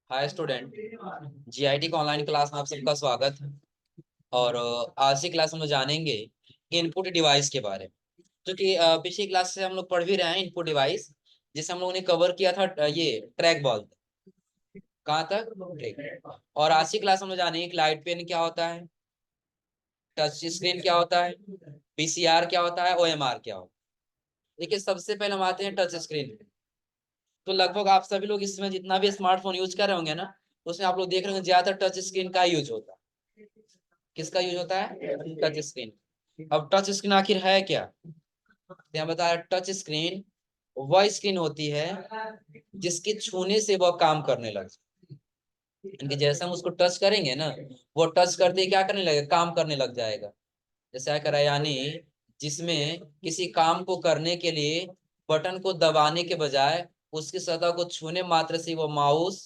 Hi student. GIT का online class में आप सबका स्वागत है। और आज की क्लास में हम जानेंगे इनपुट डिवाइस के बारे में। जो कि पिछली क्लास से हम लोग पढ़ भी रहे हैं इनपुट डिवाइस, जिसे हम लोगों ने कवर किया था ये ट्रैक बॉल कहाँ तक ट्रैक। और आज की क्लास में हम लोग जानेंगे कि लाइट पेन क्या होता है, टच स्क्रीन क्या होता है, पीसीआर क्या होता है, ओएमआर क्या होता है। देखिए, सबसे पहले हम आते हैं टच स्क्रीन। तो लगभग आप सभी लोग इसमें जितना भी स्मार्टफोन यूज कर रहे होंगे ना, उसमें आप लोग देख रहे होंगे ज्यादातर टच स्क्रीन का यूज होता है। किसका यूज होता है? Touch screen. अब टच स्क्रीन आखिर है क्या? यहाँ बताया, टच स्क्रीन वह स्क्रीन होती है जिसके छूने से वह काम करने लगे। इनके जैसे हम उसको टच करेंगे ना, वो टच करते ही क्या करने लगेगा? काम करने लग जाएगा। जैसे क्या करा, यानी जिसमें किसी काम को करने के लिए बटन को दबाने के बजाय उसकी सतह को छूने मात्र से वो माउस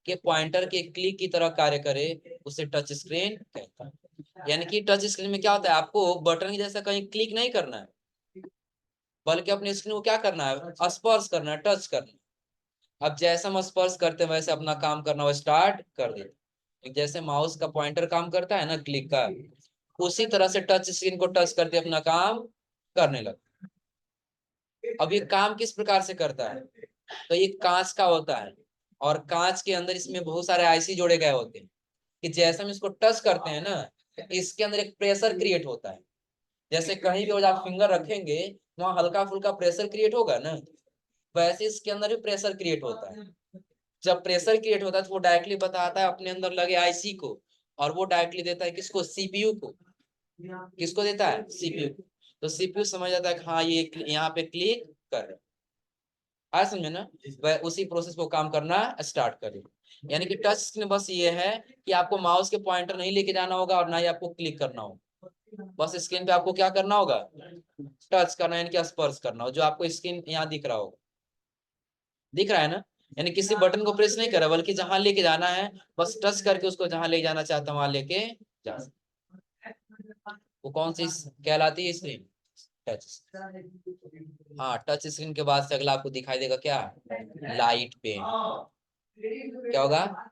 के पॉइंटर के क्लिक की तरह कार्य करे, उसे टच स्क्रीन कहता है। यानी कि टच स्क्रीन में क्या होता है, आपको बटन की जैसा कहीं क्लिक नहीं करना है, बल्कि अपने स्क्रीन को क्या करना है? स्पर्श करना है, टच करना है। अब जैसे हम स्पर्श करते हैं वैसे अपना काम करना वो स्टार्ट कर देते हैं। जैसे माउस का पॉइंटर काम करता है ना, क्लिक का, उसी तरह से टच स्क्रीन को टच करके अपना काम करने लगता है। अब ये काम किस प्रकार से करता है? तो ये कांच का होता है, और कांच के अंदर इसमें बहुत सारे आईसी जोड़े गए होते हैं कि जैसे हम इसको टच करते हैं ना, इसके अंदर एक प्रेशर क्रिएट होता है। जैसे कहीं भी आप फिंगर रखेंगे, वहां हल्का फुल्का प्रेशर क्रिएट होगा ना, वैसे इसके अंदर भी प्रेशर क्रिएट होता है। जब प्रेशर क्रिएट होता है तो वो डायरेक्टली बताता है अपने अंदर लगे आईसी को, और वो डायरेक्टली देता है किसको? सीपीयू को। किसको देता है? सीपीयू को। तो सीपीयू समझ जाता है कि हाँ ये यहाँ पे क्लिक कर रहा है। आया समझे ना? वह उसी प्रोसेस को काम करना स्टार्ट करेगा। यानी कि टच स्क्रीन बस ये है कि आपको माउस के पॉइंटर नहीं लेके जाना होगा और ना ही आपको क्लिक करना होगा। बस स्क्रीन पे आपको क्या करना होगा? टच करना, यानी कि स्पर्श करना हो। जो आपको स्क्रीन यहाँ दिख रहा होगा, दिख रहा है ना? यानी किसी बटन को प्रेस नहीं करा, बल्कि जहां लेके जाना है बस टच करके उसको जहां ले जाना चाहता है वहां लेके जा सकते। वो कौन सी कहलाती है स्क्रीन? टच। हाँ, टच स्क्रीन के बाद से अगला आपको दिखाई देगा क्या? Light pen. क्या होगा?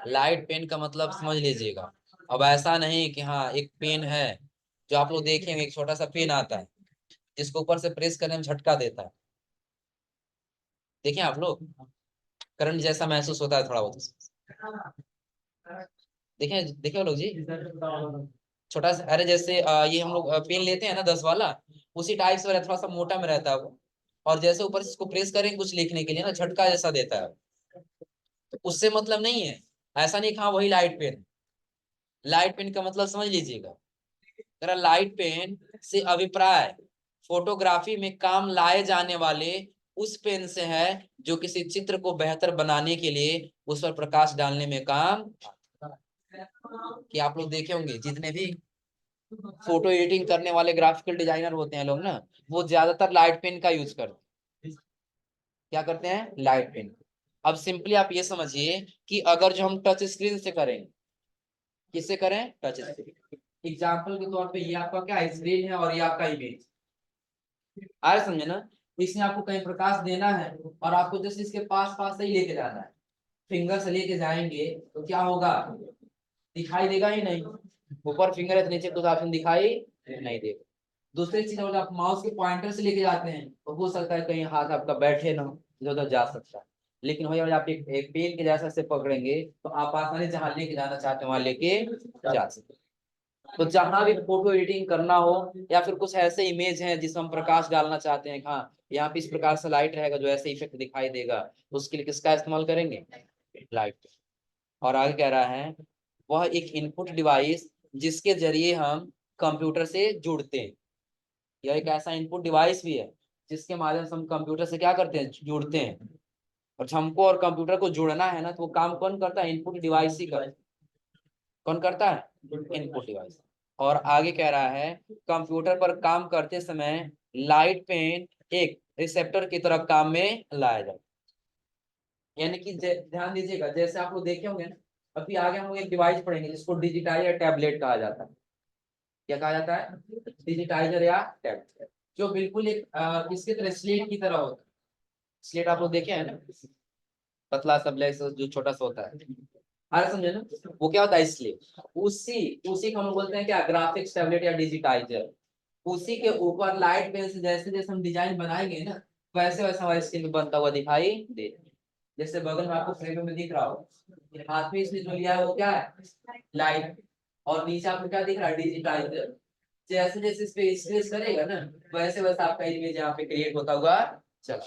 लाइट पेन का मतलब समझ लीजिएगा। अब ऐसा नहीं कि हाँ एक पेन है, जो आप लोग देखेंगे एक छोटा सा पेन आता है जिसको ऊपर से प्रेस करने में झटका देता है। देखें आप लोग, करंट जैसा महसूस होता है थोड़ा बहुत। देखें देखे लोग जी, छोटा सा, अरे जैसे ये हम लोग पेन लेते हैं ना 10 वाला, उसी टाइप से थोड़ा सा मोटा में रहता है वो। और जैसे ऊपर से इसको प्रेस करेंगे कुछ लिखने के लिए ना, झटका जैसा देता है। तो उससे मतलब नहीं है, ऐसा नहीं कहा वही लाइट पेन। लाइट पेन का मतलब समझ लीजिएगा, तेरा लाइट पेन से अभिप्राय फोटोग्राफी में काम लाए जाने वाले उस पेन से है जो किसी चित्र को बेहतर बनाने के लिए उस पर प्रकाश डालने में काम। कि आप लोग देखे होंगे जितने भी फोटो एडिटिंग करने वाले ग्राफिकल डिजाइनर होते हैं लोग ना, वो ज्यादातर लाइट पेन का यूज करते हैं। क्या करते हैं? Light pen. अब सिंपली आप ये समझिए कि अगर जो हम टच स्क्रीन से करें, किससे करें? Touch screen. एग्जाम्पल के तौर पे ये आपका क्या स्क्रीन है और ये आपका इमेज। आए समझे ना? इसमें आपको कहीं प्रकाश देना है और आपको जस्ट इसके पास पास से ही लेके जाना है। फिंगर से लेके जाएंगे तो क्या होगा? दिखाई देगा ही नहीं। ऊपर फिंगर है तो नीचे कुछ ऑप्शन दिखाई नहीं देगा। दूसरी चीज, अगर आप माउस के पॉइंटर से लेके जाते हैं तो हो सकता है कहीं हाथ आपका बैठे ना, इधर उधर जा सकता है। लेकिन वही अगर आप एक पेन के जैसा से पकड़ेंगे तो आप आसानी से जहां लेके जाना चाहते हैं वहां लेके जा सकते हैं। तो जहां भी फोटो एडिटिंग करना हो, या फिर कुछ ऐसे इमेज हैं जिसमें हम प्रकाश डालना चाहते हैं, हाँ यहाँ पे इस प्रकार से लाइट रहेगा जो ऐसे इफेक्ट दिखाई देगा, तो उसके लिए किसका इस्तेमाल करेंगे? लाइट। और आगे कह रहा है, वह एक इनपुट डिवाइस जिसके जरिए हम कंप्यूटर से जुड़ते हैं। यह एक ऐसा इनपुट डिवाइस भी है जिसके माध्यम से हम कंप्यूटर से क्या करते हैं? जुड़ते हैं। और हमको और कंप्यूटर को जुड़ना है ना, तो वो काम कौन करता है? इनपुट डिवाइस ही करता है। कौन करता है? Input device. और आगे कह रहा है, कंप्यूटर पर काम करते समय लाइट पेन एक रिसेप्टर की तरह काम में लाया जाए। यानी कि ध्यान दीजिएगा, जैसे आप लोग देखे होंगे ना, अभी आगे हम लोग एक डिवाइस पढ़ेंगे जिसको डिजिटाइजर टैबलेट कहा जाता है। क्या कहा जाता है? डिजिटाइजर या टैबलेट। जो बिल्कुल एक किसकी तरह? स्लेट की तरह होता है। स्लेट आप लोग देखे हैं ना? पतला सा ब्लैक जो छोटा सा होता है, अरे समझे ना, वो क्या होता है स्लेव। उसी उसी को हम लोग बोलते हैं क्या, ग्राफिक्स टैबलेट या डिजिटाइजर। उसी के ऊपर लाइट पेन से जैसे जैसे हम डिजाइन बनाएंगे ना, वैसे वैसे हमारे स्क्रीन में बनता हुआ दिखाई दे। जैसे बगल में आपको फ्रेम में दिख रहा हो, हाथ में इसने जो लिया है वो क्या है, लाइट। और नीचे आपको क्या दिख रहा है, डिजिटाइजर। जैसे जैसे इस पे स्ट्रेस करेगा ना, वैसे वैसे आपका इमेज यहाँ पे क्रिएट होता हुआ चला।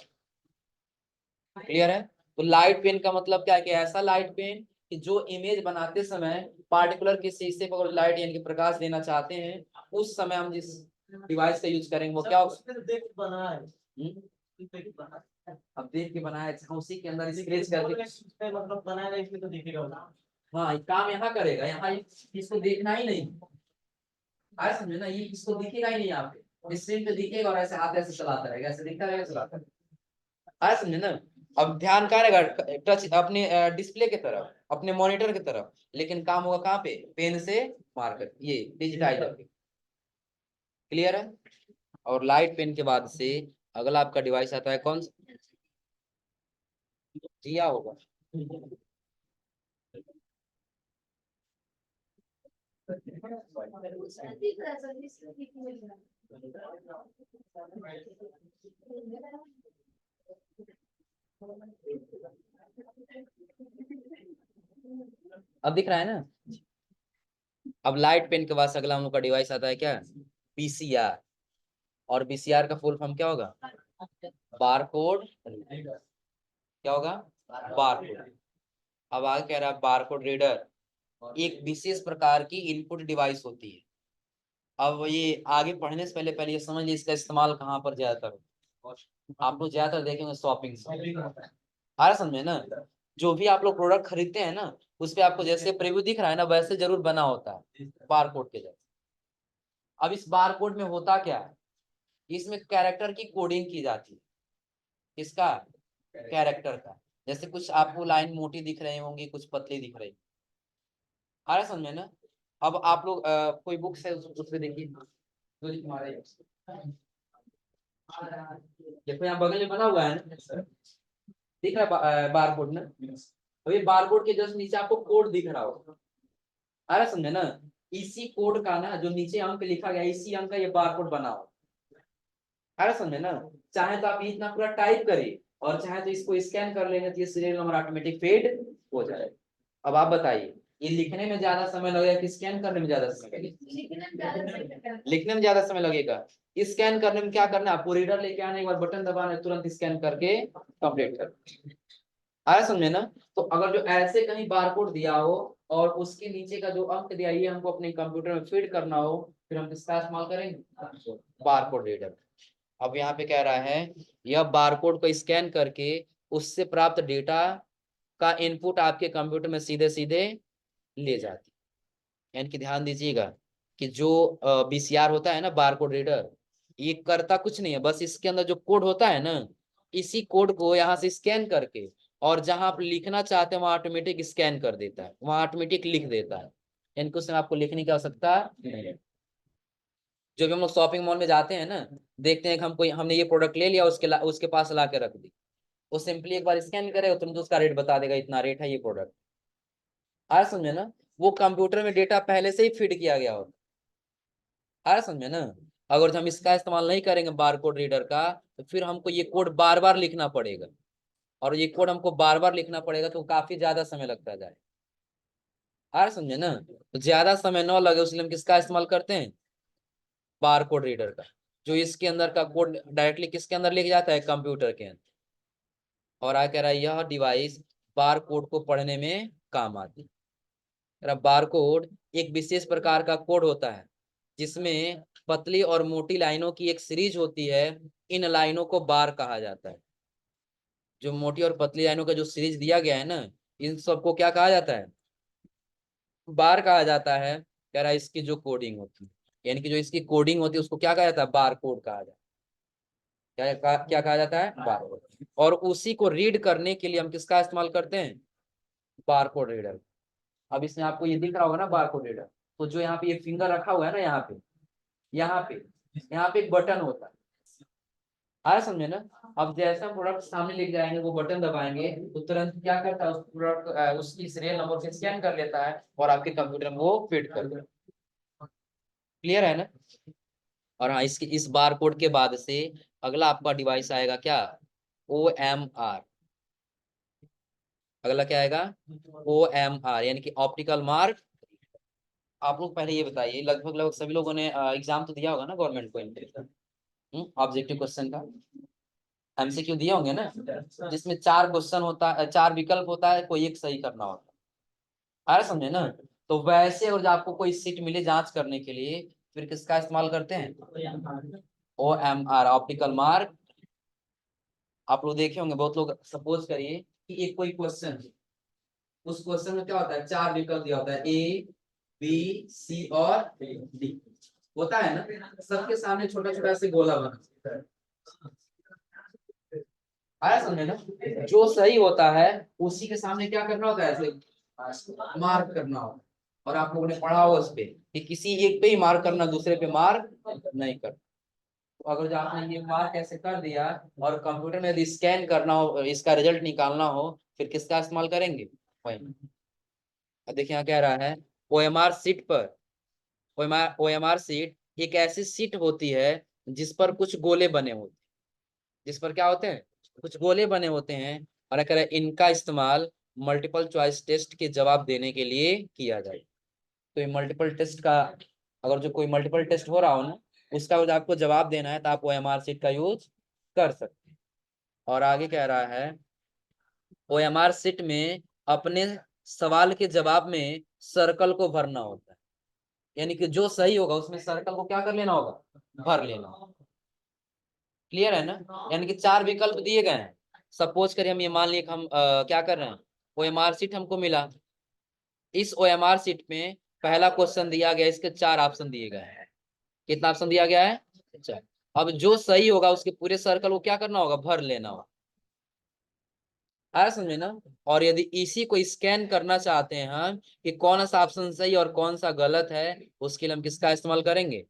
क्लियर है। तो लाइट पेन का मतलब क्या है, कि ऐसा लाइट पेन कि जो इमेज बनाते समय पार्टिकुलर किसी हिस्से पर लाइट यानी कि प्रकाश देना चाहते हैं, उस समय हम जिस डिवाइस का यूज करेंगे वो क्या होगा। अब देख के बनाया, उसी के अंदर स्क्रैच करके मतलब बनाया इसमें तो दिखेगा। हाँ, एक काम यहाँ करेगा, यहाँ इसको देखना ही नहीं, आया समझे ना, ये इसको दिखेगा ही नहीं, यहाँ पे स्क्रीन पे दिखेगा और ऐसे हाथ ऐसे चलाता रहेगा, ऐसे दिखता रहेगा चलाता रहेगा। आया समझे ना। अब ध्यान कहाँ रहेगा, टच अपने डिस्प्ले की तरफ, अपने मॉनिटर की तरफ, लेकिन काम होगा कहाँ पे, पेन से मार्कर, ये डिजिटाइजर पे। क्लियर है। और लाइट पेन के बाद से अगला आपका डिवाइस आता है कौन सा, जिया होगा। अब दिख रहा है ना। अब लाइट पेन के बाद अगला हम लोग का डिवाइस आता है क्या, पीसीआर। और बीसीआर का फुल फॉर्म क्या होगा, बारकोड। क्या होगा, बारकोड। अब आगे कह रहा है बारकोड रीडर एक विशेष प्रकार की इनपुट डिवाइस होती है। अब ये आगे पढ़ने से पहले पहले ये समझ लीजिए इसका इस्तेमाल कहाँ पर ज्यादातर होता है। आप लोग ज्यादातर देखेंगे शॉपिंग आ रहा समझे ना। जो भी आप लोग प्रोडक्ट खरीदते हैं ना, उस पे आपको जैसे प्रीव्यू दिख रहा है ना, वैसे जरूर बना होता है बारकोड के जैसे। अब इस बारकोड में होता क्या है, इसमें कैरेक्टर की कोडिंग की जाती है। किसका, कैरेक्टर का। जैसे कुछ आपको लाइन मोटी दिख रही होंगी, कुछ पतली दिख रही। आ रहा समझे ना। अब आप लोग कोई बुक है उस पे देखिए, जो लिख हमारे देखो यहाँ बगल में बना हुआ है ना, दिख रहा है बारकोड ना। अभी बारकोड के जस्ट नीचे आपको कोड दिख रहा होगा। आ रहा समझे ना। इसी कोड का ना जो नीचे अंक लिखा गया, इसी अंक का ये बारकोड बना हो। आ रहा समझे ना। चाहे तो आप ये इतना पूरा टाइप करिए, और चाहे तो इसको स्कैन कर लेंगे तो ये सीरियल नंबर ऑटोमेटिक फेड हो जाएगा। अब आप बताइए, ये लिखने में ज्यादा समय लगेगा कि स्कैन करने में ज्यादा समय लगेगा, लिखने में ज्यादा समय लगेगा। स्कैन करने में क्या करना है, आपको रीडर लेके आना, एक बार बटन दबाना है, तुरंत स्कैन करके कंप्लीट कर। आया समझे ना। तो अगर जो ऐसे कहीं बारकोड दिया हो और उसके नीचे का जो अंक दिया, ये हमको अपने कंप्यूटर में फीड करना हो, फिर हम किसका इस्तेमाल करेंगे, बारकोड रीडर। अब यहाँ पे कह रहा है, यह बारकोड को स्कैन करके उससे प्राप्त डेटा का इनपुट आपके कंप्यूटर में सीधे सीधे ले जाती है। यानी कि ध्यान दीजिएगा कि जो बीसीआर होता है ना, बारकोड रीडर, ये करता कुछ नहीं है, बस इसके अंदर जो कोड होता है ना, इसी कोड को यहाँ से स्कैन करके और जहां आप लिखना चाहते हैं वहां ऑटोमेटिक स्कैन कर देता है, वहां ऑटोमेटिक लिख देता है। यानी कि उसमें आपको लिखने की आवश्यकता नहीं है। जो भी हम लोग शॉपिंग मॉल में जाते हैं ना, देखते हैं कि हमने ये प्रोडक्ट ले लिया, उसके पास ला के रख दी, वो सिंपली एक बार स्कैन करेगा, तुरंत उसका रेट बता देगा, इतना रेट है ये प्रोडक्ट। आ समझे ना। वो कंप्यूटर में डेटा पहले से ही फीड किया गया होता। आ समझे ना। अगर हम इसका इस्तेमाल नहीं करेंगे बारकोड रीडर का, तो फिर हमको ये कोड बार बार लिखना पड़ेगा, और ये कोड हमको बार बार लिखना पड़ेगा तो काफी ज्यादा समय लगता जाए। आ समझे ना। तो ज्यादा समय न लगे उसलिए हम किसका इस्तेमाल करते हैं, बारकोड रीडर का। जो इसके अंदर का कोड डायरेक्टली किसके अंदर लिख जाता है, कंप्यूटर के अंदर। और आ कह रहा है यह डिवाइस बार कोड को पढ़ने में काम आती है। बार कोड एक विशेष प्रकार का कोड होता है जिसमें पतली और मोटी लाइनों की एक सीरीज होती है। इन लाइनों को बार कहा जाता है। जो मोटी और पतली लाइनों का जो सीरीज दिया गया है ना, इन सबको क्या कहा जाता है, बार कहा जाता है। कह रहा है इसकी जो कोडिंग होती है, यानी कि जो इसकी कोडिंग होती है उसको क्या कहा जाता है, बार कोड कहा जाता है। क्या कहा जाता है, बार कोड। और उसी को रीड करने के लिए हम किसका इस्तेमाल करते हैं, बारकोड रीडर। अब इसमें आपको ये दिख रहा होगा ना बारकोड रीडर। तो जो यहाँ पे ये फिंगर रखा हुआ है ना, यहाँ पे एक बटन होता है। आया समझे ना। अब जैसा प्रोडक्ट सामने लेके जाएंगे, वो बटन दबाएंगे तो तुरंत क्या करता है, उस प्रोडक्ट उसकी सीरियल नंबर से स्कैन कर लेता है और आपके कंप्यूटर में वो फिट कर देता है। क्लियर है ना। और हाँ, इसके इस बार कोड के बाद से अगला आपका डिवाइस आएगा क्या, OMR। अगला क्या आएगा, OMR यानी कि ऑप्टिकल मार्क। आप लोग पहले ये बताइए, लगभग लगभग सभी लोगों ने एग्जाम तो दिया होगा ना गवर्नमेंट को, ऑब्जेक्टिव क्वेश्चन का MCQ दिए होंगे ना, जिसमें 4 क्वेश्चन होता है, 4 विकल्प होता है, कोई एक सही करना होता है। आ रहा समझे ना। तो वैसे अगर जो आपको कोई सीट मिले जांच करने के लिए, फिर किसका इस्तेमाल करते हैं, OMR ऑप्टिकल मार्क। आप लोग देखे होंगे, बहुत लोग सपोज करिए कि एक कोई क्वेश्चन, उस क्वेश्चन में क्या होता है, 4 विकल्प दिया होता है, A B C और D होता है ना। सबके सामने छोटा छोटा से गोला बना, आया समझे ना। जो सही होता है उसी के सामने क्या करना होता है, ऐसे मार्क करना होता है। और आप लोगों ने पढ़ा होगा उस पे कि किसी एक पे ही मार्क करना, दूसरे पे मार्क नहीं करना। तो अगर जो आपने ये मार्क ऐसे कर दिया और कंप्यूटर में यदि स्कैन करना हो, इसका रिजल्ट निकालना हो, फिर किसका इस्तेमाल करेंगे, वही। देखिए यहाँ कह रहा है, OMR सीट पर, OMR सीट एक ऐसी सीट होती है जिस पर कुछ गोले बने होते हैं, जिस पर क्या होते हैं, कुछ गोले बने होते हैं। और कह रहा है इनका इस्तेमाल मल्टीपल चॉइस टेस्ट के जवाब देने के लिए किया जाए। तो ये मल्टीपल टेस्ट का, अगर जो कोई मल्टीपल टेस्ट हो रहा हो ना, उसका अगर आपको जवाब देना है तो आप OMR सीट का यूज कर सकते हैं। और आगे कह रहा है, OMR सीट में अपने सवाल के जवाब में सर्कल को भरना होता है, यानी कि जो सही होगा उसमें सर्कल को क्या कर लेना होगा, भर लेना होगा। क्लियर है ना। यानी कि 4 विकल्प दिए गए हैं। सपोज करिए हम ये मान लिए कि हम क्या कर रहे हैं, OMR सीट हमको मिला। इस OMR सीट में पहला क्वेश्चन दिया गया, इसके 4 ऑप्शन दिए गए हैं। कितना ऑप्शन दिया गया है, 4। अब जो सही होगा उसके पूरे सर्कल को क्या करना होगा, भर लेना होगा। आया समझे ना। और यदि इसी को स्कैन करना चाहते हैं हम कि कौन सा ऑप्शन सही और कौन सा गलत है, उसके लिए हम किसका इस्तेमाल करेंगे,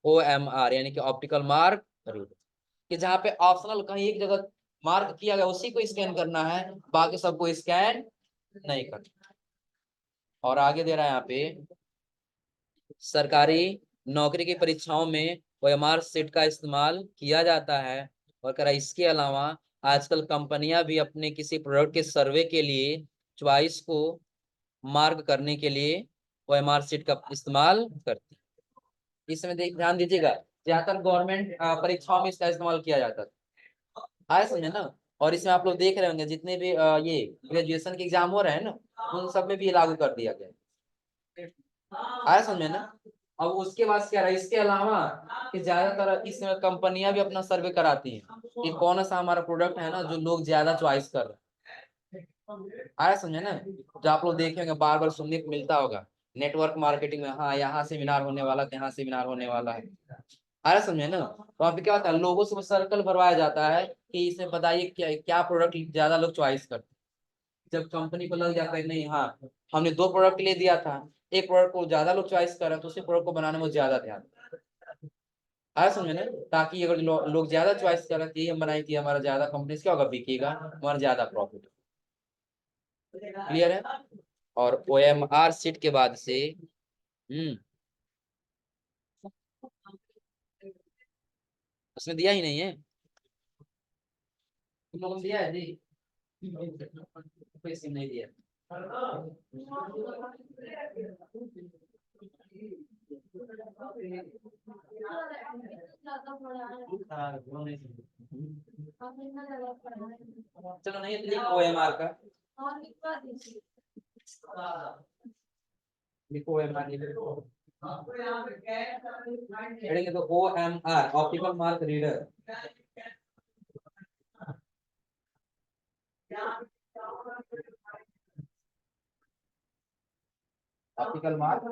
OMR यानी कि ऑप्टिकल मार्क रीडर। कि जहाँ पे ऑप्शनल कहीं एक जगह मार्क किया गया उसी को स्कैन करना है, बाकी सबको स्कैन नहीं करना। और आगे दे रहा है यहाँ पे, सरकारी नौकरी की परीक्षाओं में OMR सीट का इस्तेमाल किया जाता है। और कह रहा है इसके अलावा आजकल कंपनियां भी अपने किसी प्रोडक्ट के सर्वे के लिए चॉइस को मार्क करने के लिए OMR सीट का इस्तेमाल करती है। इसमें देख ध्यान दीजिएगा, ज्यादातर गवर्नमेंट परीक्षाओं में इसका इस्तेमाल किया जाता है। आया समझे ना। और इसमें आप लोग देख रहे होंगे जितने भी ये ग्रेजुएशन के एग्जाम हो रहे हैं ना, उन सब में भी ये लागू कर दिया गया है। आया समझे ना। अब उसके बाद क्या रहा, इसके अलावा कि ज्यादातर इसमें कंपनियां भी अपना सर्वे कराती हैं कि कौन सा हमारा प्रोडक्ट है ना जो लोग ज्यादा चॉइस कर रहे हैं। आया समझे ना। जो आप लोग देखे होंगे, बार बार सुनने को मिलता होगा नेटवर्क मार्केटिंग में, हाँ यहाँ सेमिनार होने वाला है, यहाँ सेमिनार होने वाला है। आया समझे ना। तो वहाँ पे क्या होता है, लोगों से सर्कल भरवाया जाता है कि इसमें बताइए क्या क्या प्रोडक्ट ज्यादा लोग चॉइस करते हैं। जब कंपनी को लग जाता है नहीं, हाँ हमने 2 प्रोडक्ट ले दिया था, एक प्रोडक्ट को ज्यादा लोग चॉइस कर रहे हैं, तो उसी प्रोडक्ट को बनाने में ज्यादा ध्यान। आया समझे ना। ताकि अगर लोग ज्यादा चॉइस कर रहे हैं, हम बनाई थी, हमारा ज्यादा कंपनी क्या होगा, बिकेगा, हमारा ज्यादा प्रॉफिट। क्लियर है। और OMR सीट के बाद से उसमें दिया ही नहीं है, तुम लोगों ने दिया है जी, कोई सिम नहीं दिया। चलो नहीं तो लिखो OMR का, लिखो OMR, लिखो पढ़ेंगे तो OMR optical mark reader. Optical mark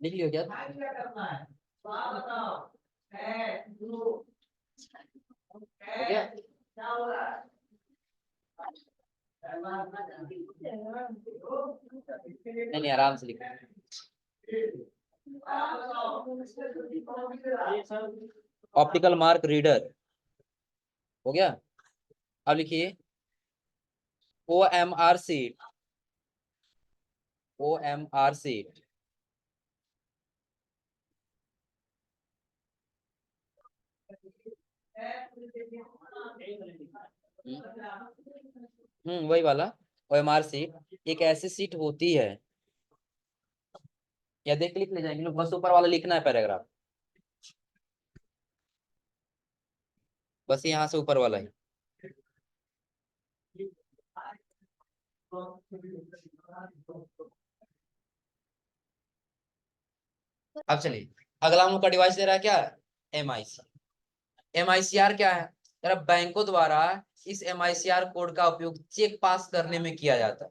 लिख लियो क्या, हो गया। नहीं नहीं, आराम से लिखो। ऑप्टिकल मार्क रीडर हो गया। अब लिखिए OMR सीट, OMR सीट। वही वाला। OMR सीट एक ऐसी सीट होती है, या देख लिख ले जाएंगे, बस ऊपर वाला लिखना है पैराग्राफ, बस यहाँ से ऊपर वाला ही। अब चलिए, अगला हम लोग का डिवाइस दे रहा है क्या, MIC। MICR क्या है, जरा बैंकों द्वारा इस MICR कोड का उपयोग चेक पास करने में किया जाता है।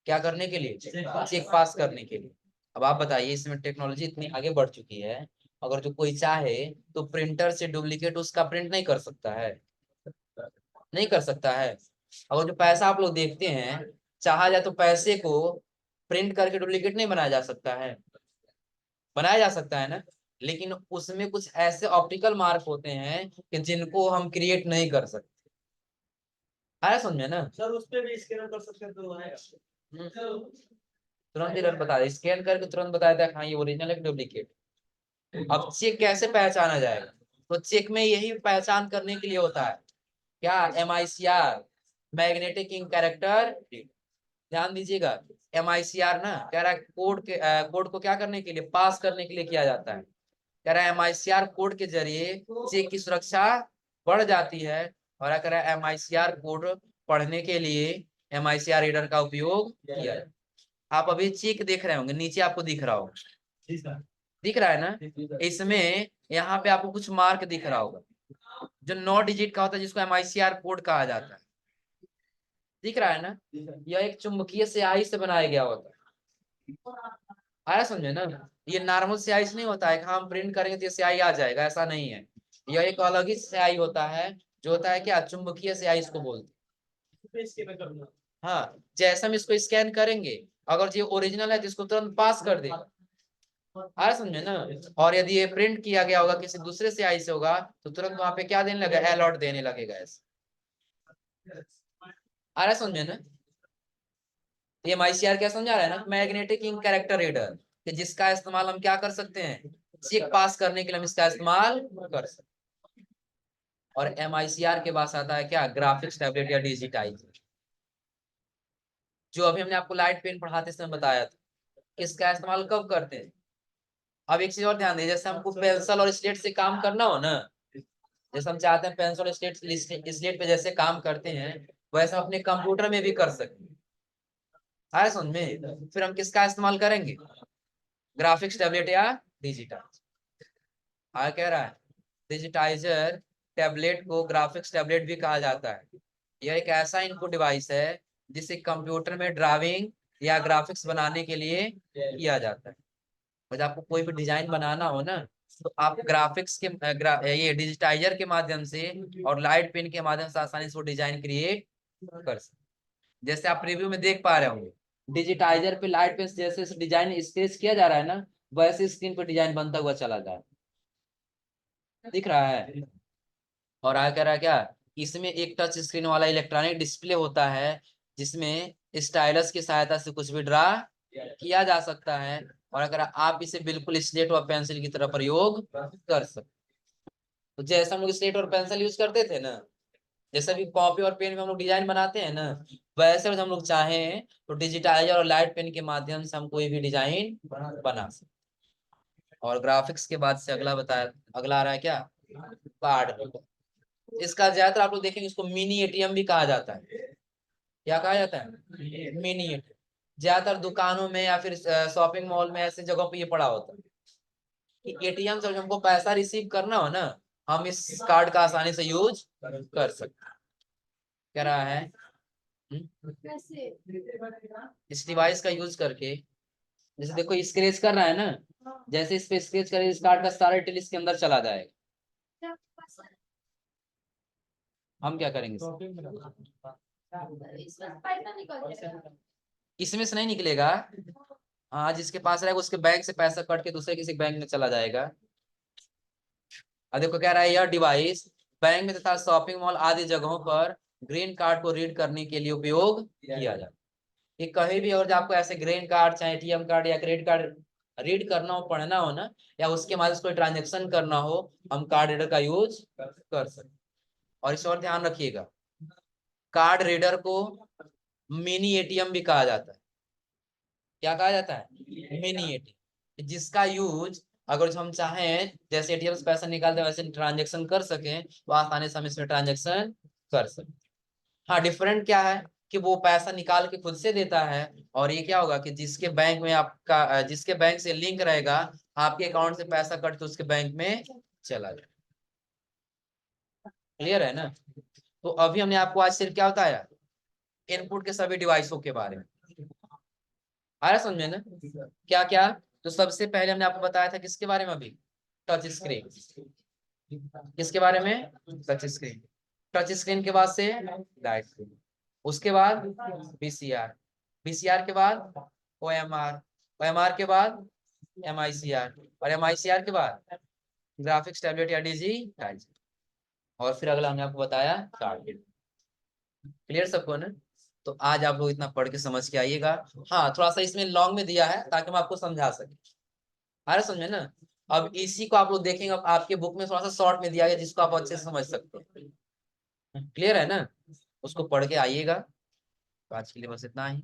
क्या करने के लिए, चेक पास करने के लिए। अब आप बताइए, इसमें टेक्नोलॉजी इतनी आगे बढ़ चुकी है, अगर जो कोई चाहे तो प्रिंटर से डुप्लीकेट उसका प्रिंट नहीं कर सकता है, नहीं कर सकता है। अगर जो पैसा आप लोग देखते हैं, चाहा जाए तो पैसे को प्रिंट करके डुप्लीकेट नहीं बनाया जा सकता है, बनाया जा सकता है ना। लेकिन उसमें कुछ ऐसे ऑप्टिकल मार्क होते हैं कि जिनको हम क्रिएट नहीं कर सकते। आया समझे ना सर, उस पे भी स्कैन कर सकते हैं तो आएगा। तुरंत ही बता दे, स्कैन करके तुरंत बता देता है हाँ ये ओरिजिनल है कि डुप्लीकेट। अब चेक कैसे पहचाना जाएगा, तो चेक में यही पहचान करने के लिए होता है क्या, MICR, मैग्नेटिक इंक कैरेक्टर। ध्यान दीजिएगा, MICR ना कह रहा है कोड को क्या करने के लिए, पास करने के लिए किया जाता है। कह रहा है MICR कोड के जरिए चेक की सुरक्षा बढ़ जाती है, और कह रहा है MICR कोड पढ़ने के लिए MICR रीडर का उपयोग किया है। आप अभी चेक देख रहे होंगे, नीचे आपको दिख रहा होगा, दिख रहा है ना, इसमें यहाँ पे आपको कुछ मार्क दिख रहा होगा जो 9 डिजिट का होता है, जिसको MICR कोड कहा जाता है। दिख रहा है ना, यह एक चुंबकीय स्याही से बनाया गया होता है। आया समझे ना, ये नॉर्मल स्याही से नहीं होता है कि हम प्रिंट करेंगे तो ये स्याही आ जाएगा, ऐसा नहीं है। यह एक अलग ही स्याही होता है, जो होता है क्या, चुंबकीय स्याही इसको बोलते हैं। हाँ, जैसे हम इसको स्कैन करेंगे, अगर ये ओरिजिनल है तो इसको तुरंत पास कर देगा। आया समझे ना, और यदि ये प्रिंट किया गया होगा किसी दूसरे स्याही से होगा, तो तुरंत वहां पे क्या देने लगेगा, अलर्ट देने लगेगा ऐसे। आ रहा समझे ना, ये MICR क्या समझा रहा है ना, मैग्नेटिक इंक कैरेक्टर रीडर, कि जिसका इस्तेमाल हम क्या कर सकते हैं, चेक पास करने के लिए हम इसका इस्तेमाल कर सकते हैं। और MICR के पास आता है क्या, ग्राफिक्स टैबलेट या डिजिटाइजर, जो अभी हमने आपको लाइट पेन पढ़ाते समय बताया था। इसका इस्तेमाल कब करते हैं, अब एक चीज और ध्यान दीजिए, जैसे हमको पेंसिल और स्लेट से काम करना हो ना, जैसे हम चाहते हैं पेंसिल और स्लेट पे जैसे काम करते हैं, वैसे हम अपने कंप्यूटर में भी कर सकते हैं। आया समझ में, फिर हम किसका इस्तेमाल करेंगे, ग्राफिक्स टैबलेट या डिजिटाइजर। आ कह रहा है, डिजिटाइजर टैबलेट को ग्राफिक्स टैबलेट भी कहा जाता है। यह एक ऐसा इनपुट डिवाइस है जिसे कंप्यूटर में ड्राइंग या ग्राफिक्स बनाने के लिए किया जाता है। जब आपको कोई भी डिजाइन बनाना हो ना, तो आप ग्राफिक्स के ये डिजिटाइजर के माध्यम से और लाइट पेन के माध्यम से आसानी से वो डिजाइन क्रिएट कर सकते। जैसे आप रिव्यू में देख पा रहे होंगे, डिजिटाइजर पे लाइट पेन जैसे डिजाइन स्केच किया जा रहा है ना, वैसे स्क्रीन पर डिजाइन बनता हुआ चला जा रहा है, दिख रहा है। और आगे कह रहा है क्या, इसमें एक टच स्क्रीन वाला इलेक्ट्रॉनिक डिस्प्ले होता है, जिसमें स्टाइलस की सहायता से कुछ भी ड्रा किया जा सकता है, और अगर आप इसे बिल्कुल स्लेट और पेंसिल की तरह प्रयोग कर सकते। तो जैसे हम लोग स्लेट और पेंसिल यूज करते थे ना, जैसे भी कॉपी और पेन में हम लोग डिजाइन बनाते हैं ना, वैसे हम लोग चाहें तो डिजिटाइजर और लाइट पेन के माध्यम से हम कोई भी डिजाइन बना सकते। और ग्राफिक्स के बाद से अगला बताया, अगला आ रहा है क्या, कार्ड। इसका ज्यादातर आप लोग देखेंगे, इसको मिनी ATM भी कहा जाता है। क्या कहा जाता है, मिनी ATM। ज्यादातर दुकानों में या फिर शॉपिंग मॉल में ऐसे जगहों पे ये पड़ा होता है कि ATM से जब हमको पैसा रिसीव करना हो ना, हम इस कार्ड का आसानी से यूज कर सकते हैं। क्या रहा है, इस डिवाइस का यूज करके, जैसे देखो स्क्रैच कर रहा है ना, जैसे इस पे स्क्रैच करे, इस कार्ड का सारा डिटेल इसके अंदर चला जाएगा। हम क्या करेंगे, इसमें से नहीं निकलेगा, हाँ, जिसके पास रहेगा उसके बैंक से पैसा कट के दूसरे किसी बैंक में चला जाएगा। और देखो कह रहा है यह डिवाइस बैंक में तथा शॉपिंग मॉल आदि जगहों पर ग्रीन कार्ड को रीड करने के लिए उपयोग किया जाता है। कि कहीं भी और जो आपको ऐसे ग्रीन कार्ड चाहे एटीएम कार्ड या क्रेडिट कार्ड रीड करना हो, पढ़ना हो ना, या उसके माध्यम से कोई ट्रांजेक्शन करना हो, हम कार्ड रीडर का यूज कर सकते। और इस और ध्यान रखिएगा, कार्ड रीडर को मिनी एटीएम भी कहा जाता है। क्या कहा जाता है? मिनी एटीएम, जिसका यूज अगर हम चाहें जैसे एटीएम से पैसा निकालते हैं वैसे ट्रांजेक्शन कर सकें, तो आसानी से हम इसमें ट्रांजेक्शन कर सकें। हाँ, डिफरेंट क्या है कि वो पैसा निकाल के खुद से देता है, और ये क्या होगा कि जिसके बैंक में आपका जिसके बैंक से लिंक रहेगा, आपके अकाउंट से पैसा कट के उसके बैंक में चला जाए। क्लियर है ना? तो अभी हमने आपको आज सिर्फ क्या बताया, इनपुट के सभी डिवाइसों के बारे में। आ रहा समझे ना? क्या क्या? तो सबसे पहले हमने आपको बताया था किसके बारे में? अभी टच स्क्रीन। किसके बारे में? Touch screen. टच स्क्रीन के बाद से लाइट स्क्रीन, उसके बाद बीसीआर, बीसीआर के बाद ओएमआर, ओएमआर के बाद एमआईसीआर, और एमआईसीआर के बाद ग्राफिक्स टैबलेट या डिजिटाइज, और फिर अगला हमने आपको बताया कार्ड। क्लियर सबको ना? तो आज आप लोग इतना पढ़ के समझ के आइएगा। हाँ, थोड़ा सा इसमें लॉन्ग में दिया है ताकि हम आपको समझा सके। अरे समझे ना? अब इसी को आप लोग देखेंगे, अब आपके बुक में थोड़ा सा शॉर्ट में दिया गया जिसको आप अच्छे से समझ सकते हैं। क्लियर है ना? उसको पढ़ के आइएगा। तो आज के लिए बस इतना ही।